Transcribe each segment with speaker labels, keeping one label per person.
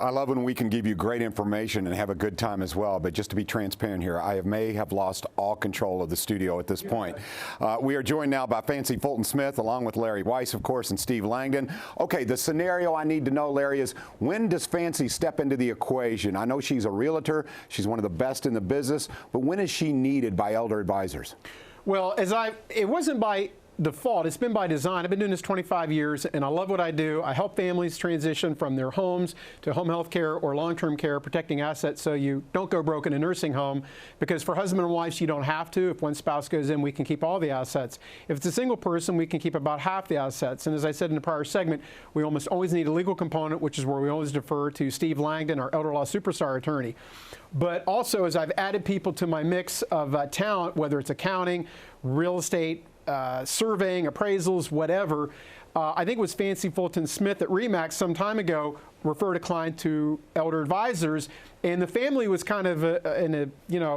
Speaker 1: I love when we can give you great information and have a good time as well, but just to be transparent here, I may have lost all control of the studio at this point. We are joined now by Fancy Fulton Smith, along with Larry Weiss, of course, and Steve Langdon. Okay, the scenario I need to know, Larry, is when does Fancy step into the equation? I know she's a realtor, she's one of the best in the business, but when is she needed by Elder Advisors?
Speaker 2: Well, it wasn't by default, it's been by design. I've been doing this 25 years and I love what I do. I help families transition from their homes to home health care or long-term care, protecting assets so you don't go broke in a nursing home, because for husband and wives you don't have to. If one spouse goes in, we can keep all the assets. If it's a single person, we can keep about half the assets. And as I said in the prior segment, we almost always need a legal component, which is where we always defer to Steve Langdon, our elder law superstar attorney. But also, as I've added people to my mix of talent, whether it's accounting, real estate, surveying, appraisals, whatever. I think it was Fancy Fulton Smith at RE/MAX some time ago referred a client to Elder Advisors, and the family was kind of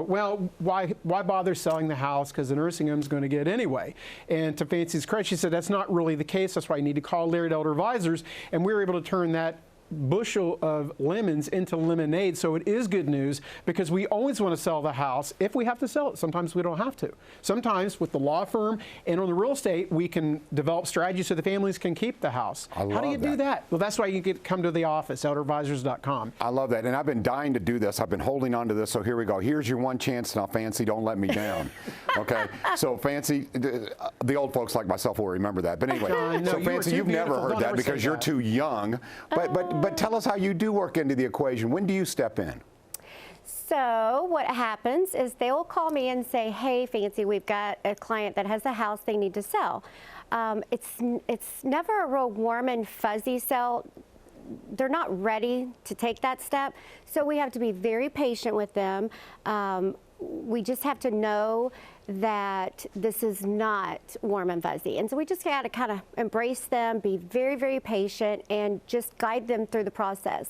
Speaker 2: well, why bother selling the house, because the nursing home is going to get anyway. And to Fancy's credit, she said that's not really the case. That's why you need to call Larry at Elder Advisors, and we were able to turn that bushel of lemons into lemonade. So it is good news, because we always want to sell the house if we have to sell it. Sometimes we don't have to. Sometimes with the law firm and on the real estate, we can develop strategies so the families can keep the house. How do you do that? Well, that's why you can come to the office, elderadvisors.com.
Speaker 1: I love that, and I've been dying to do this. I've been holding on to this, so here we go. Here's your one chance now, Fancy, don't let me down. Okay, so Fancy, the old folks like myself will remember that. But anyway, so Fancy, you've never heard that because you're too young. But tell us how you do work into the equation. When do you step in?
Speaker 3: So what happens is they will call me and say, hey, Fancy, we've got a client that has a house they need to sell. It's never a real warm and fuzzy sell. They're not ready to take that step. So we have to be very patient with them. We just have to know that this is not warm and fuzzy. And so we just got to kind of embrace them, be very, very patient, and just guide them through the process.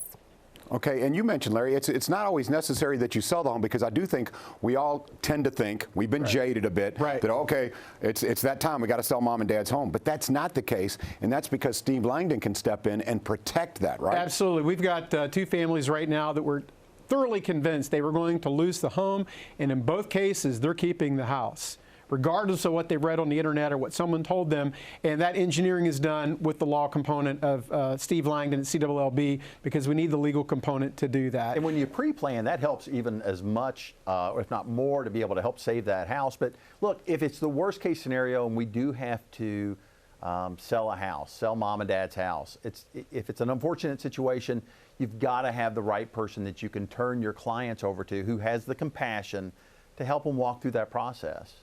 Speaker 1: Okay, and you mentioned, Larry, it's not always necessary that you sell the home, because I do think we all tend to think, we've been jaded a bit, that, okay, it's that time, we got to sell mom and dad's home. But that's not the case, and that's because Steve Langdon can step in and protect that, right?
Speaker 2: Absolutely. We've got two families right now that were thoroughly convinced they were going to lose the home, and in both cases they're keeping the house, regardless of what they read on the internet or what someone told them. And that engineering is done with the law component of Steve Langdon at CLLB, because we need the legal component to do that.
Speaker 4: And when you pre-plan, that helps even as much, or if not more, to be able to help save that house. But look, if it's the worst case scenario and we do have to sell a house, sell mom and dad's house, if it's an unfortunate situation, you've got to have the right person that you can turn your clients over to, who has the compassion to help them walk through that process.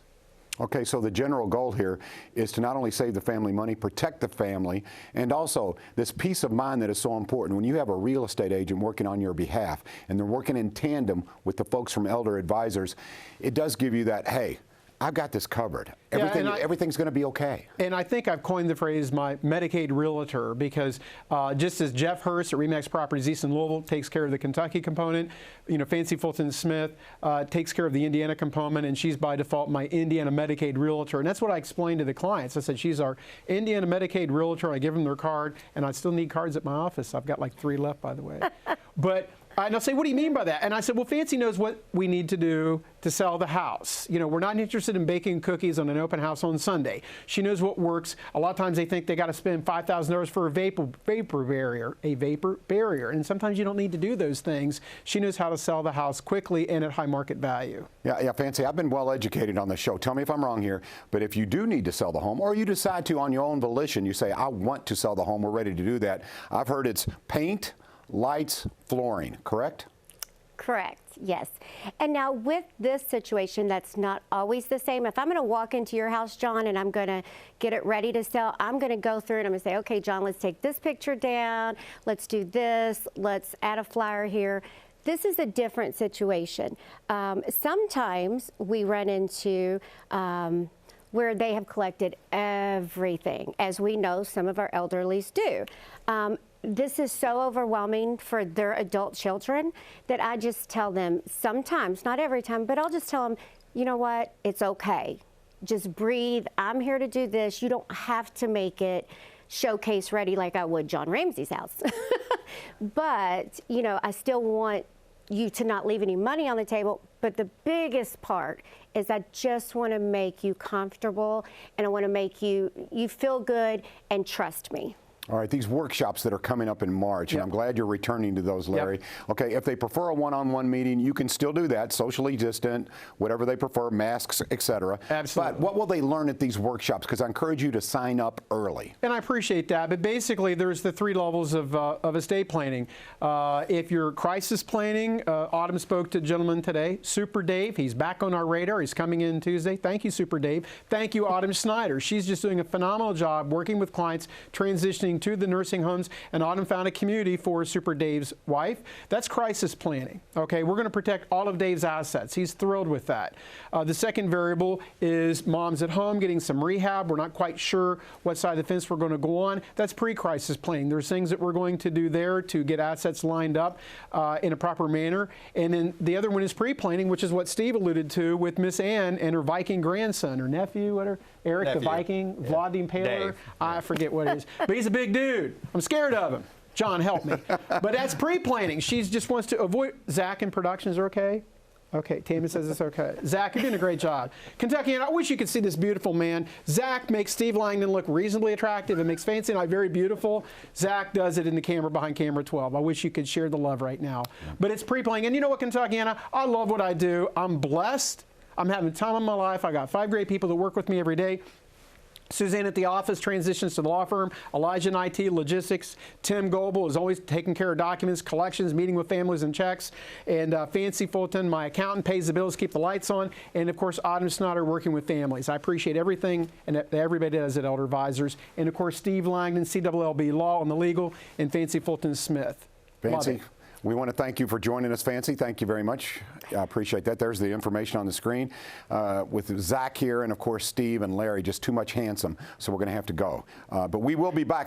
Speaker 1: Okay, so the general goal here is to not only save the family money, protect the family, and also this peace of mind that is so important. When you have a real estate agent working on your behalf, and they're working in tandem with the folks from Elder Advisors, it does give you that, hey, I've got this covered. Everything's going to be okay. And
Speaker 2: I think I've coined the phrase my Medicaid realtor, because just as Jeff Hurst at RE/MAX Properties East in Louisville takes care of the Kentucky component, Fancy Fulton Smith takes care of the Indiana component, and she's by default my Indiana Medicaid realtor. And that's what I explained to the clients. I said, she's our Indiana Medicaid realtor. I give them their card, and I still need cards at my office. I've got like 3 left, by the way. But and they'll say, what do you mean by that? And I said, well, Fancy knows what we need to do to sell the house. We're not interested in baking cookies on an open house on Sunday. She knows what works. A lot of times they think they got to spend $5,000 for a vapor barrier. And sometimes you don't need to do those things. She knows how to sell the house quickly and at high market value.
Speaker 1: Yeah, Fancy, I've been well educated on the show. Tell me if I'm wrong here, but if you do need to sell the home, or you decide to on your own volition, you say, I want to sell the home, we're ready to do that. I've heard it's paint, lights, flooring, correct?
Speaker 3: Correct, yes. And now with this situation, that's not always the same. If I'm going to walk into your house, John, and I'm going to get it ready to sell, I'm going to go through and I'm going to say, okay, John, let's take this picture down. Let's do this. Let's add a flyer here. This is a different situation. Sometimes we run into where they have collected everything, as we know some of our elderlies do. This is so overwhelming for their adult children that I just tell them sometimes, not every time, but I'll just tell them, you know what, it's okay. Just breathe. I'm here to do this. You don't have to make it showcase ready like I would John Ramsey's house. But, you know, I still want you to not leave any money on the table. But the biggest part is I just want to make you comfortable, and I want to make you feel good and trust me.
Speaker 1: All right, these workshops that are coming up in March, and I'm glad you're returning to those, Larry. Okay, if they prefer a one-on-one meeting, you can still do that, socially distant, whatever they prefer, masks, etc.
Speaker 2: Absolutely.
Speaker 1: But what will they learn at these workshops? Because I encourage you to sign up early.
Speaker 2: And I appreciate that, but basically there's the 3 levels of estate planning. If you're crisis planning, Autumn spoke to a gentleman today, Super Dave. He's back on our radar. He's coming in Tuesday. Thank you, Super Dave. Thank you, Autumn Snyder. She's just doing a phenomenal job working with clients transitioning to the nursing homes, and Autumn found a community for Super Dave's wife. That's crisis planning. Okay, we're going to protect all of Dave's assets. He's thrilled with that. The second variable is moms at home getting some rehab. We're not quite sure what side of the fence we're going to go on. That's pre-crisis planning. There's things that we're going to do there to get assets lined up in a proper manner. And then the other one is pre-planning, which is what Steve alluded to with Miss Ann and her Viking grandson, her nephew, whatever, Eric
Speaker 4: Nephew.
Speaker 2: the Viking,
Speaker 4: Yeah.
Speaker 2: Vladimir Paler.
Speaker 4: Dave.
Speaker 2: I forget what it is, but he's a big dude. I'm scared of him. John, help me. But that's pre-planning. She just wants to avoid. Zach in productions are okay? Okay, Tammy says it's okay. Zach, you're doing a great job. Kentucky, and I wish you could see this beautiful man. Zach makes Steve Langdon look reasonably attractive and makes Fancy and I very beautiful. Zach does it in the camera behind camera 12. I wish you could share the love right now. But it's pre-planning. And you know what, Kentuckiana? I love what I do. I'm blessed. I'm having the time of my life. I got 5 great people that work with me every day. Suzanne at the office transitions to the law firm. Elijah in IT, logistics. Tim Goebel is always taking care of documents, collections, meeting with families and checks. And Fancy Fulton, my accountant, pays the bills, keep the lights on. And of course, Autumn Snyder working with families. I appreciate everything and that everybody does at Elder Advisors. And of course, Steve Langdon, CWLB Law on the legal, and Fancy Fulton Smith. Love
Speaker 1: Fancy,
Speaker 2: it.
Speaker 1: we want to thank you for joining us, Fancy. Thank you very much. I appreciate that. There's the information on the screen. With Zach here and, of course, Steve and Larry, just too much handsome, so we're going to have to go. But we will be back.